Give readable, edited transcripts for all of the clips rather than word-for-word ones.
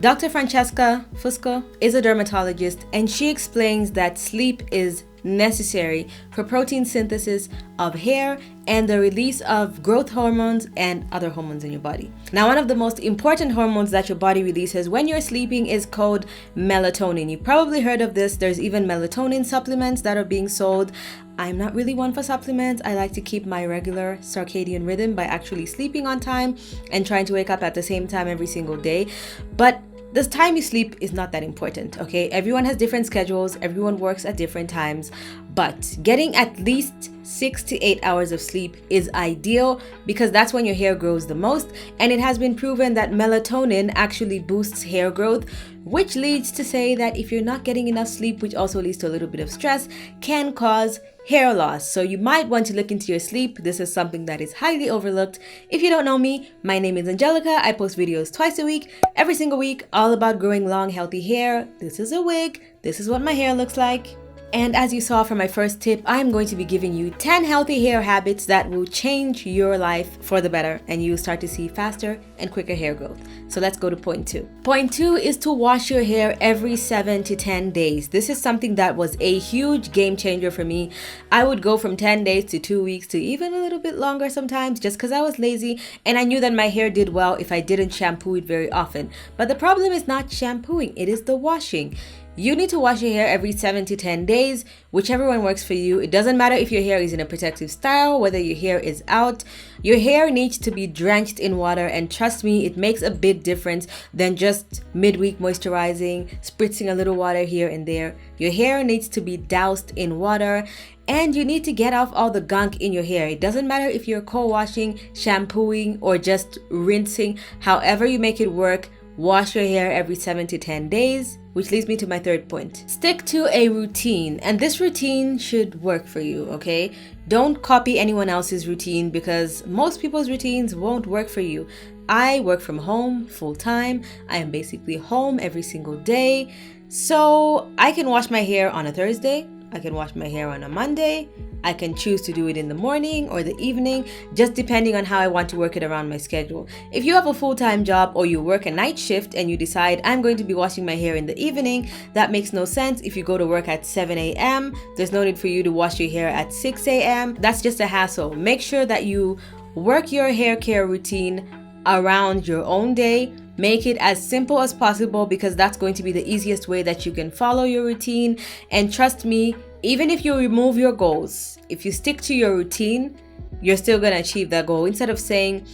Dr. Francesca Fusco is a dermatologist, and she explains that sleep is necessary for protein synthesis of hair and the release of growth hormones and other hormones in your body. Now, one of the most important hormones that your body releases when you're sleeping is called melatonin. You probably heard of this. There's even melatonin supplements that are being sold. I'm not really one for supplements. I like to keep my regular circadian rhythm by actually sleeping on time and trying to wake up at the same time every single day. But the time you sleep is not that important, okay? Everyone has different schedules, everyone works at different times, but getting at least 6 to 8 hours of sleep is ideal because that's when your hair grows the most, and it has been proven that melatonin actually boosts hair growth, which leads to say that if you're not getting enough sleep, which also leads to a little bit of stress, can cause hair loss. So you might want to look into your sleep. This is something that is highly overlooked. If you don't know me, my name is Angelica. I post videos twice a week, every single week, all about growing long, healthy hair. This is a wig. This is what my hair looks like. And as you saw from my first tip, I'm going to be giving you 10 healthy hair habits that will change your life for the better, and you'll start to see faster and quicker hair growth. So let's go to point 2. Point 2 is to wash your hair every 7 to 10 days. This is something that was a huge game changer for me. I would go from 10 days to 2 weeks to even a little bit longer sometimes just because I was lazy, and I knew that my hair did well if I didn't shampoo it very often. But the problem is not shampooing, it is the washing. You need to wash your hair every 7 to 10 days, whichever one works for you. It doesn't matter if your hair is in a protective style, whether your hair is out. Your hair needs to be drenched in water, and trust me, it makes a big difference than just midweek moisturizing, spritzing a little water here and there. Your hair needs to be doused in water, and you need to get off all the gunk in your hair. It doesn't matter if you're co-washing, shampooing, or just rinsing. However you make it work, wash your hair every 7 to 10 days, which leads me to my third point. Stick to a routine, and this routine should work for you, okay? Don't copy anyone else's routine because most people's routines won't work for you. I work from home full time. I am basically home every single day. So I can wash my hair on a Thursday. I can wash my hair on a Monday. I can choose to do it in the morning or the evening, just depending on how I want to work it around my schedule. If you have a full-time job or you work a night shift and you decide I'm going to be washing my hair in the evening, that makes no sense. If you go to work at 7 a.m., there's no need for you to wash your hair at 6 a.m. That's just a hassle. Make sure that you work your hair care routine around your own day. Make it as simple as possible because that's going to be the easiest way that you can follow your routine. And trust me, even if you remove your goals, if you stick to your routine, you're still going to achieve that goal. Instead of saying,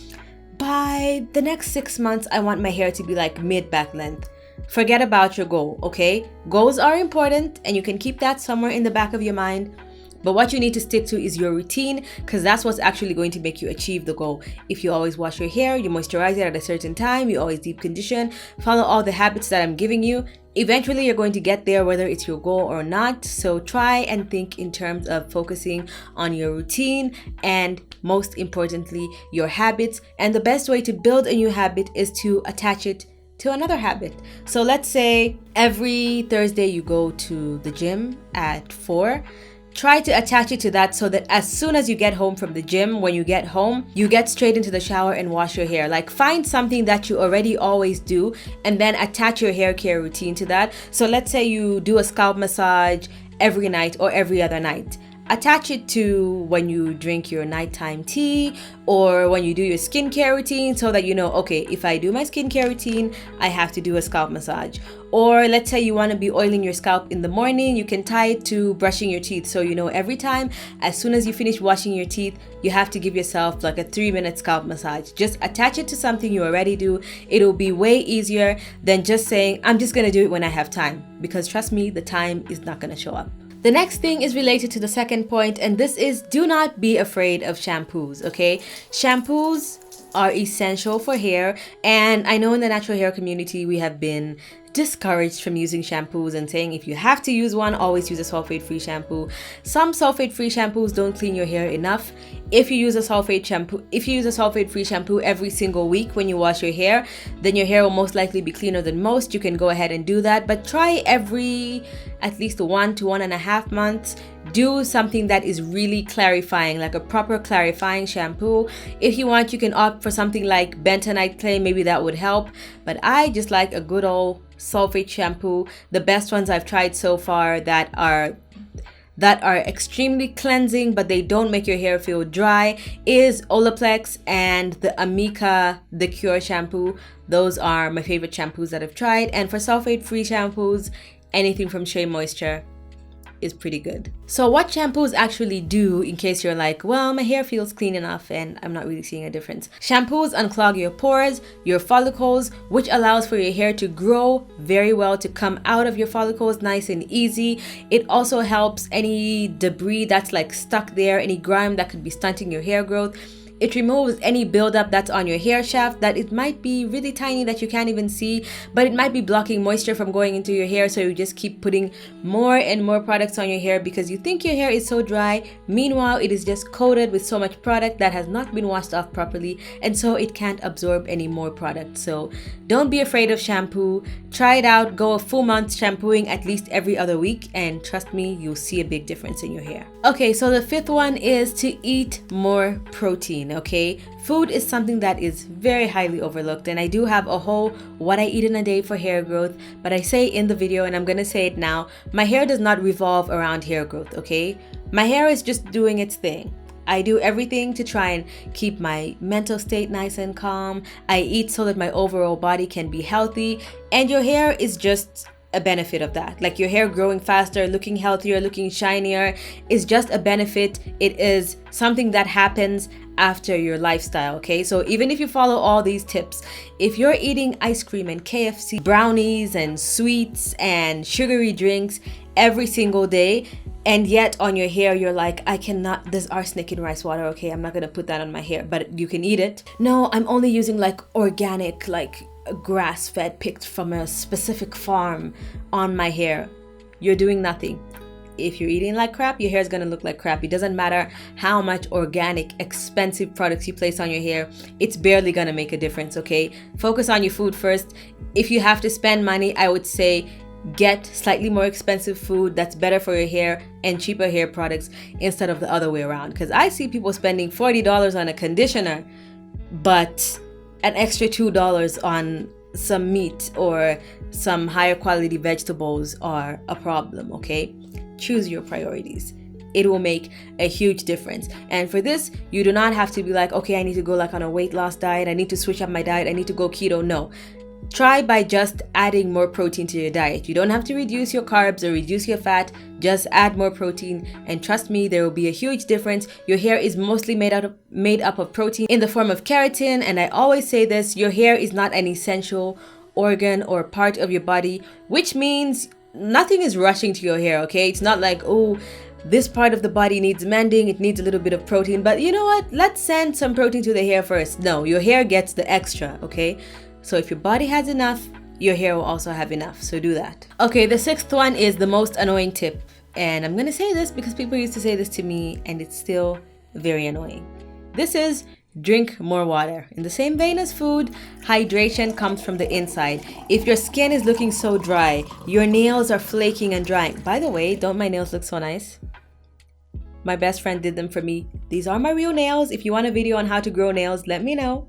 by the next 6 months, I want my hair to be like mid-back length. Forget about your goal, okay? Goals are important and you can keep that somewhere in the back of your mind. But what you need to stick to is your routine because that's what's actually going to make you achieve the goal. If you always wash your hair, you moisturize it at a certain time, you always deep condition, follow all the habits that I'm giving you, eventually you're going to get there whether it's your goal or not. So try and think in terms of focusing on your routine and most importantly, your habits. And the best way to build a new habit is to attach it to another habit. So let's say every Thursday you go to the gym at 4. Try to attach it to that so that as soon as you get home from the gym, when you get home, you get straight into the shower and wash your hair. Like find something that you already always do and then attach your hair care routine to that. So let's say you do a scalp massage every night or every other night. Attach it to when you drink your nighttime tea or when you do your skincare routine so that you know, okay, if I do my skincare routine, I have to do a scalp massage. Or let's say you want to be oiling your scalp in the morning, you can tie it to brushing your teeth. So you know every time, as soon as you finish washing your teeth, you have to give yourself like a 3-minute scalp massage. Just attach it to something you already do. It'll be way easier than just saying, I'm just going to do it when I have time. Because trust me, the time is not going to show up. The next thing is related to the second point, and this is do not be afraid of shampoos, okay? Shampoos are essential for hair, and I know in the natural hair community we have been discouraged from using shampoos and saying if you have to use one, always use a sulfate-free shampoo. Some sulfate-free shampoos don't clean your hair enough. If you use a sulfate-free shampoo every single week when you wash your hair, then your hair will most likely be cleaner than most. You can go ahead and do that, but try every at least 1 to 1.5 months. do something that is really clarifying, like a proper clarifying shampoo. If you want, you can opt for something like bentonite clay, maybe that would help, but I just like a good old sulfate shampoo. The best ones I've tried so far that are extremely cleansing but they don't make your hair feel dry is Olaplex and the Amika The Cure shampoo. Those are my favorite shampoos that I've tried. And for sulfate free shampoos, anything from Shea Moisture is pretty good. So what shampoos actually do, in case you're like, well, my hair feels clean enough and I'm not really seeing a difference. Shampoos unclog your pores, your follicles, which allows for your hair to grow very well, to come out of your follicles nice and easy. It also helps any debris that's like stuck there, any grime that could be stunting your hair growth. It removes any buildup that's on your hair shaft that it might be really tiny that you can't even see, but it might be blocking moisture from going into your hair, so you just keep putting more and more products on your hair because you think your hair is so dry. Meanwhile, it is just coated with so much product that has not been washed off properly, and so it can't absorb any more product. So don't be afraid of shampoo. Try it out. Go a full month shampooing at least every other week, and trust me, you'll see a big difference in your hair. Okay, so the fifth one is to eat more protein. Okay, food is something that is very highly overlooked, and I do have a whole what I eat in a day for hair growth, but I say in the video, and I'm gonna say it now, my hair does not revolve around hair growth. Okay, my hair is just doing its thing. I do everything to try and keep my mental state nice and calm. I eat so that my overall body can be healthy, and your hair is just a benefit of that. Like your hair growing faster, looking healthier, looking shinier is just a benefit. It is something that happens after your lifestyle. Okay, so even if you follow all these tips, if you're eating ice cream and KFC, brownies and sweets and sugary drinks every single day, and yet on your hair you're like, I cannot, there's arsenic in rice water, okay, I'm not gonna put that on my hair, but you can eat it. No, I'm only using like organic, like grass-fed, picked from a specific farm on my hair. You're doing nothing. If you're eating like crap, your hair is gonna look like crap. It doesn't matter how much organic, expensive products you place on your hair, it's barely gonna make a difference. Okay, focus on your food first. If you have to spend money, I would say get slightly more expensive food that's better for your hair and cheaper hair products instead of the other way around, because I see people spending $40 on a conditioner but an extra $2 on some meat or some higher quality vegetables are a problem. Okay, choose your priorities. It will make a huge difference. And for this, you do not have to be like, okay, I need to go like on a weight loss diet, I need to switch up my diet, I need to go keto. No, try by just adding more protein to your diet. You don't have to reduce your carbs or reduce your fat, just add more protein, and trust me, there will be a huge difference. Your hair is mostly made up of protein in the form of keratin, and I always say this, your hair is not an essential organ or part of your body, which means nothing is rushing to your hair. Okay, it's not like, oh, this part of the body needs mending, it needs a little bit of protein, but you know what, let's send some protein to the hair first. No, your hair gets the extra. Okay, so if your body has enough, your hair will also have enough, so do that. Okay, the sixth one is the most annoying tip, and I'm gonna say this because people used to say this to me and it's still very annoying. This is drink more water. In the same vein as food, hydration comes from the inside. If your skin is looking so dry, your nails are flaking and drying. By the way, don't my nails look so nice? My best friend did them for me. These are my real nails. If you want a video on how to grow nails, let me know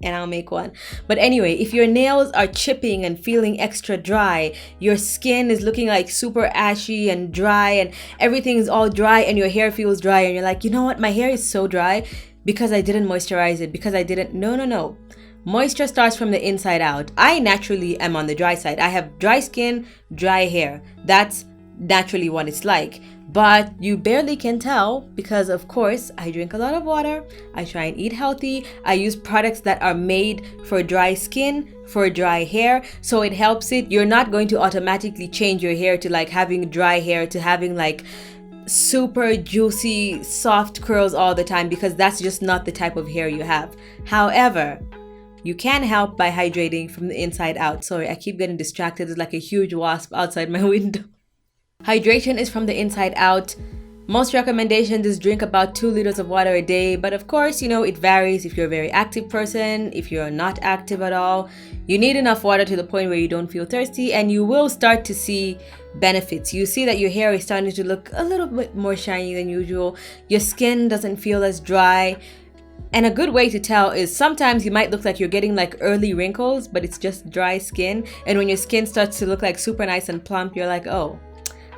and I'll make one. But anyway, if your nails are chipping and feeling extra dry, your skin is looking like super ashy and dry and everything is all dry and your hair feels dry and you're like, you know what, my hair is so dry because I didn't moisturize it, because I didn't. No. Moisture starts from the inside out. I naturally am on the dry side. I have dry skin, dry hair. That's naturally what it's like. But you barely can tell because, of course, I drink a lot of water. I try and eat healthy. I use products that are made for dry skin, for dry hair. So it helps it. You're not going to automatically change your hair to like having dry hair to having like super juicy, soft curls all the time, because that's just not the type of hair you have. However, you can help by hydrating from the inside out. Sorry, I keep getting distracted. There's like a huge wasp outside my window. Hydration is from the inside out. Most recommendations is drink about 2 liters of water a day, but of course, it varies if you're a very active person, if you're not active at all. You need enough water to the point where you don't feel thirsty, and you will start to see benefits. You see that your hair is starting to look a little bit more shiny than usual. Your skin doesn't feel as dry. And a good way to tell is sometimes you might look like you're getting like early wrinkles, but it's just dry skin. And when your skin starts to look like super nice and plump, you're like, oh,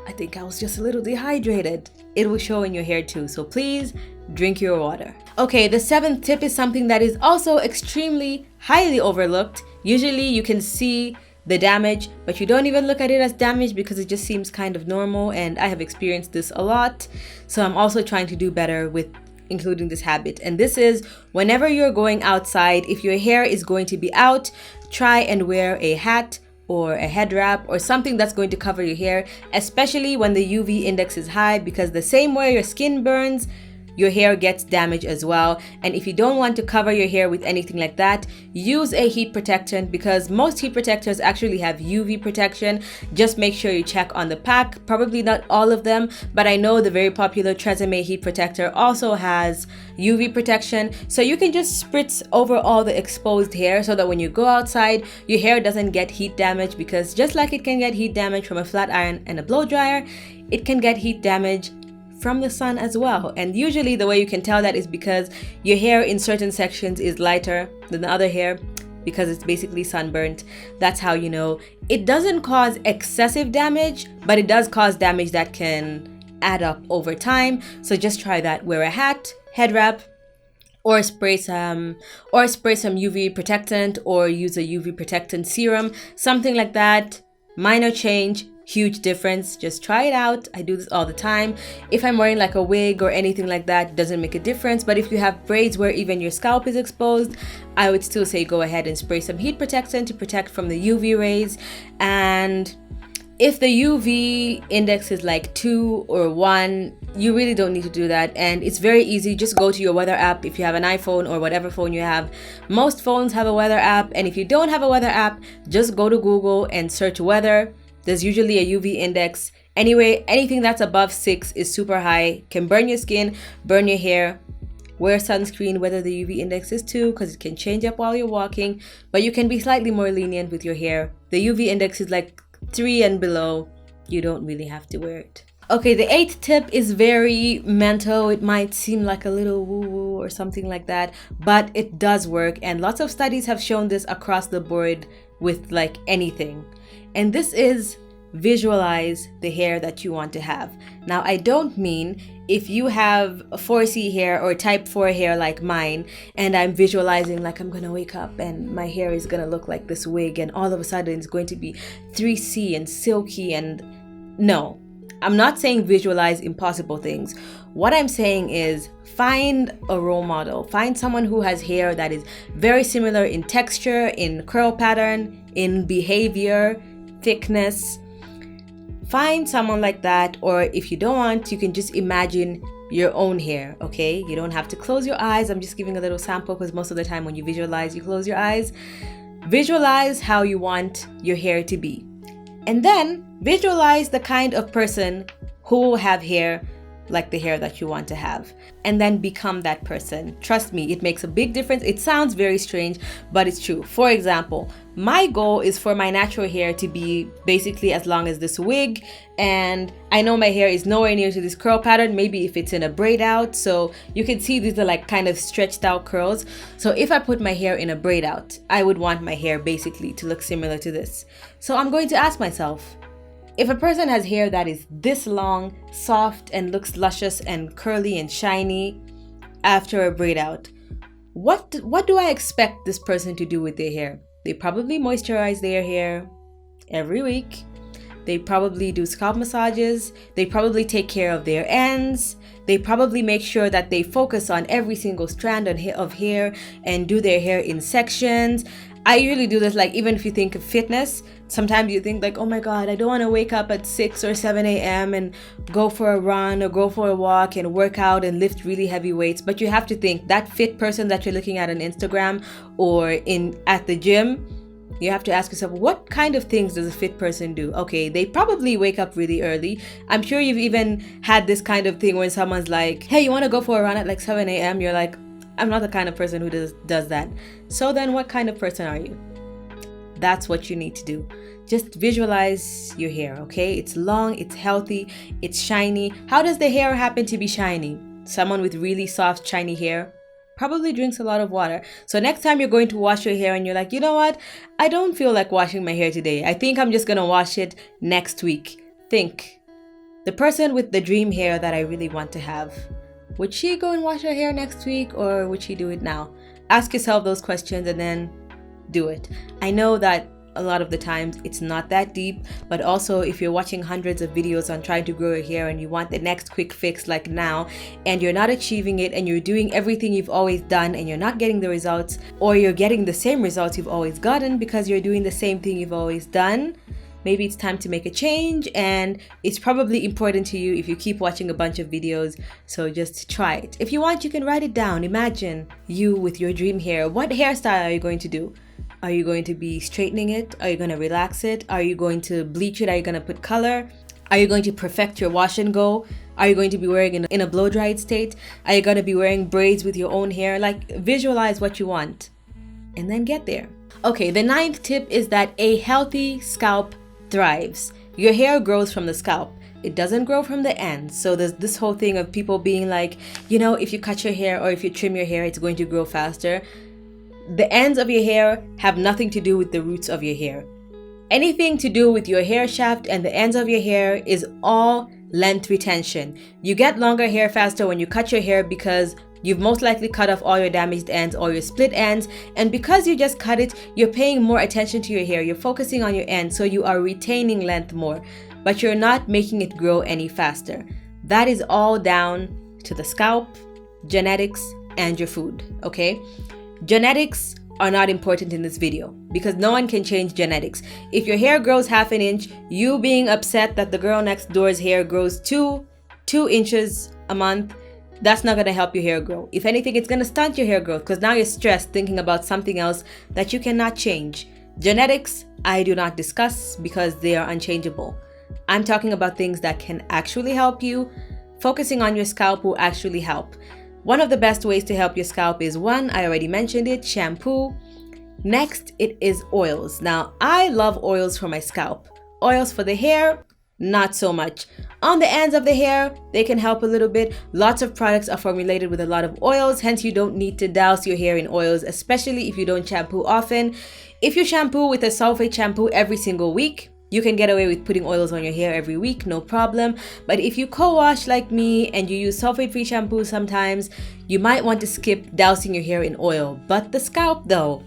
I think I was just a little dehydrated. It will show in your hair too. So please drink your water. Okay, the 7th tip is something that is also extremely highly overlooked. Usually you can see the damage, but you don't even look at it as damage because it just seems kind of normal. And I have experienced this a lot. So I'm also trying to do better with including this habit. And this is whenever you're going outside, if your hair is going to be out, try and wear a hat or a head wrap or something that's going to cover your hair, especially when the UV index is high, because the same way your skin burns, your hair gets damaged as well. And if you don't want to cover your hair with anything like that, use a heat protectant, because most heat protectors actually have UV protection. Just make sure you check on the pack. Probably not all of them, but I know the very popular Tresemme heat protector also has UV protection. So you can just spritz over all the exposed hair so that when you go outside, your hair doesn't get heat damage, because just like it can get heat damage from a flat iron and a blow dryer, it can get heat damage from the sun as well. And usually the way you can tell that is because your hair in certain sections is lighter than the other hair, because it's basically sunburnt. That's how you know. It doesn't cause excessive damage, but it does cause damage that can add up over time. So just try that. Wear a hat, head wrap, or spray some UV protectant, or use a UV protectant serum, something like that. Minor change, huge difference. Just try it out. I do this all the time. If I'm wearing like a wig or anything like that, it doesn't make a difference. But if you have braids where even your scalp is exposed, I would still say go ahead and spray some heat protectant to protect from the UV rays. And if the UV index is like 2 or 1, you really don't need to do that. And it's very easy. Just go to your weather app if you have an iPhone or whatever phone you have. Most phones have a weather app. And if you don't have a weather app, just go to Google and search weather. There's usually a UV index. Anyway, anything that's above 6 is super high, can burn your skin, burn your hair. Wear sunscreen, whether the UV index is 2, because it can change up while you're walking, but you can be slightly more lenient with your hair. The UV index is like 3 and below. You don't really have to wear it. Okay, the 8th tip is very mental. It might seem like a little woo-woo or something like that, but it does work. And lots of studies have shown this across the board with like anything. And this is visualize the hair that you want to have. Now, I don't mean if you have 4C hair or type 4 hair like mine, and I'm visualizing like I'm gonna wake up and my hair is gonna look like this wig and all of a sudden it's going to be 3C and silky. And no, I'm not saying visualize impossible things. What I'm saying is find a role model. Find someone who has hair that is very similar in texture, in curl pattern, in behavior, thickness. Find someone like that. Or if you don't want, you can just imagine your own hair. Okay, you don't have to close your eyes. I'm just giving a little sample, because most of the time when you visualize, you close your eyes. Visualize how you want your hair to be, and then visualize the kind of person who will have hair like the hair that you want to have, and then become that person. Trust me, it makes a big difference. It sounds very strange, but it's true. For example, my goal is for my natural hair to be basically as long as this wig, and I know my hair is nowhere near to this curl pattern, maybe if it's in a braid out. So you can see these are like kind of stretched out curls. So if I put my hair in a braid out, I would want my hair basically to look similar to this. So I'm going to ask myself, if a person has hair that is this long, soft, and looks luscious and curly and shiny after a braid out, what do I expect this person to do with their hair? They probably moisturize their hair every week. They probably do scalp massages. They probably take care of their ends. They probably make sure that they focus on every single strand of hair and do their hair in sections. I usually do this, like, even if you think of fitness, sometimes you think like, oh my God, I don't want to wake up at 6 or 7 a.m. and go for a run or go for a walk and work out and lift really heavy weights. But you have to think that fit person that you're looking at on Instagram or at the gym, You have to ask yourself, what kind of things does a fit person do? Okay, they probably wake up really early. I'm sure you've even had this kind of thing when someone's like, hey, you want to go for a run at like 7 a.m.? You're like, I'm not the kind of person who does that. So then what kind of person are you? That's what you need to do. Just visualize your hair, okay? It's long, it's healthy, it's shiny. How does the hair happen to be shiny? Someone with really soft, shiny hair probably drinks a lot of water. So next time you're going to wash your hair and you're like, you know what? I don't feel like washing my hair today. I think I'm just going to wash it next week. Think, the person with the dream hair that I really want to have, would she go and wash her hair next week or would she do it now? Ask yourself those questions and then do it. I know that a lot of the times it's not that deep, but also if you're watching hundreds of videos on trying to grow your hair and you want the next quick fix like now, and you're not achieving it, and you're doing everything you've always done and you're not getting the results, or you're getting the same results you've always gotten because you're doing the same thing you've always done, maybe it's time to make a change. And it's probably important to you if you keep watching a bunch of videos, so just try it. If you want, you can write it down. Imagine you with your dream hair. What hairstyle are you going to do? Are you going to be straightening it? Are you going to relax it? Are you going to bleach it? Are you going to put color? Are you going to perfect your wash and go? Are you going to be wearing in a blow dried state? Are you going to be wearing braids with your own hair? Like, visualize what you want and then get there. Okay, the 9th tip is that a healthy scalp thrives. Your hair grows from the scalp. It doesn't grow from the ends. So there's this whole thing of people being like, you know, if you cut your hair or if you trim your hair, it's going to grow faster. The ends of your hair have nothing to do with the roots of your hair. Anything to do with your hair shaft and the ends of your hair is all length retention. You get longer hair faster when you cut your hair because you've most likely cut off all your damaged ends or your split ends, and because you just cut it, you're paying more attention to your hair. You're focusing on your ends, so you are retaining length more, but you're not making it grow any faster. That is all down to the scalp, genetics, and your food, okay? Genetics are not important in this video because no one can change genetics. If your hair grows half an inch, you being upset that the girl next door's hair grows two inches a month, that's not going to help your hair grow. If anything, it's going to stunt your hair growth because now you're stressed thinking about something else that you cannot change. Genetics, I do not discuss because they are unchangeable. I'm talking about things that can actually help you. Focusing on your scalp will actually help. One of the best ways to help your scalp is, one, I already mentioned it, shampoo. Next, it is oils. Now, I love oils for my scalp. Oils for the hair, not so much. On the ends of the hair, they can help a little bit. Lots of products are formulated with a lot of oils, hence you don't need to douse your hair in oils, especially if you don't shampoo often. If you shampoo with a sulfate shampoo every single week, you can get away with putting oils on your hair every week, no problem. But if you co-wash like me and you use sulfate-free shampoo sometimes, you might want to skip dousing your hair in oil. But the scalp though,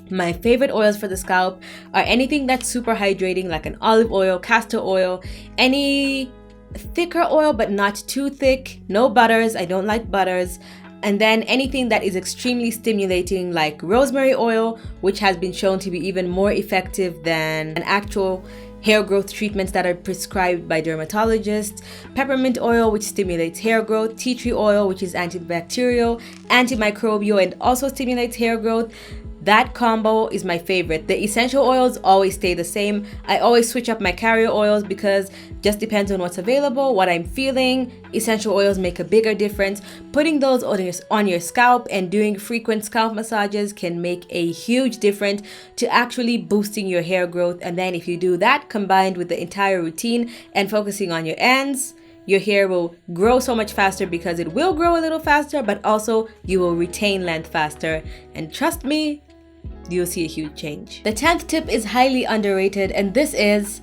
my favorite oils for the scalp are anything that's super hydrating, like an olive oil, castor oil, any thicker oil but not too thick, no butters, I don't like butters. And then anything that is extremely stimulating, like rosemary oil, which has been shown to be even more effective than an actual hair growth treatments that are prescribed by dermatologists, peppermint oil, which stimulates hair growth, tea tree oil, which is antibacterial, antimicrobial, and also stimulates hair growth. That combo is my favorite. The essential oils always stay the same. I always switch up my carrier oils because just depends on what's available, what I'm feeling. Essential oils make a bigger difference. Putting those on your scalp and doing frequent scalp massages can make a huge difference to actually boosting your hair growth. And then if you do that combined with the entire routine and focusing on your ends, your hair will grow so much faster because it will grow a little faster, but also you will retain length faster. And trust me, you'll see a huge change. The 10th tip is highly underrated, and this is,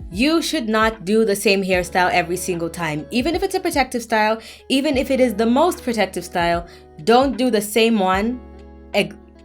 you should not do the same hairstyle every single time. Even if it's a protective style, even if it is the most protective style, don't do the same one,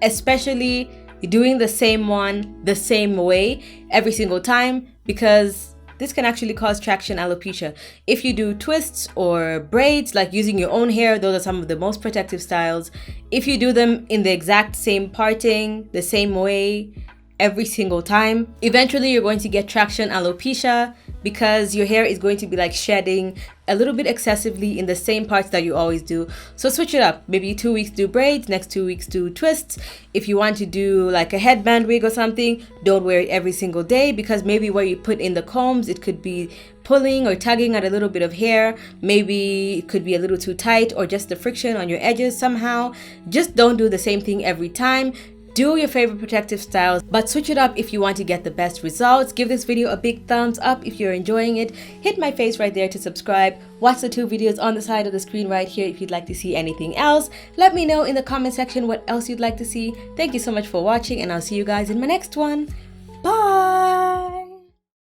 especially doing the same one the same way every single time, because this can actually cause traction alopecia. If you do twists or braids, like using your own hair, those are some of the most protective styles. If you do them in the exact same parting, the same way, every single time, eventually you're going to get traction alopecia. because your hair is going to be like shedding a little bit excessively in the same parts that you always do. So switch it up. Maybe 2 weeks do braids, next 2 weeks do twists. If you want to do like a headband wig or something, don't wear it every single day, because maybe where you put in the combs, it could be pulling or tugging at a little bit of hair. Maybe it could be a little too tight, or just the friction on your edges somehow. Just don't do the same thing every time. Do your favorite protective styles, but switch it up if you want to get the best results. Give this video a big thumbs up if you're enjoying it. Hit my face right there to subscribe. Watch the 2 videos on the side of the screen right here if you'd like to see anything else. Let me know in the comment section what else you'd like to see. Thank you so much for watching, and I'll see you guys in my next one. Bye!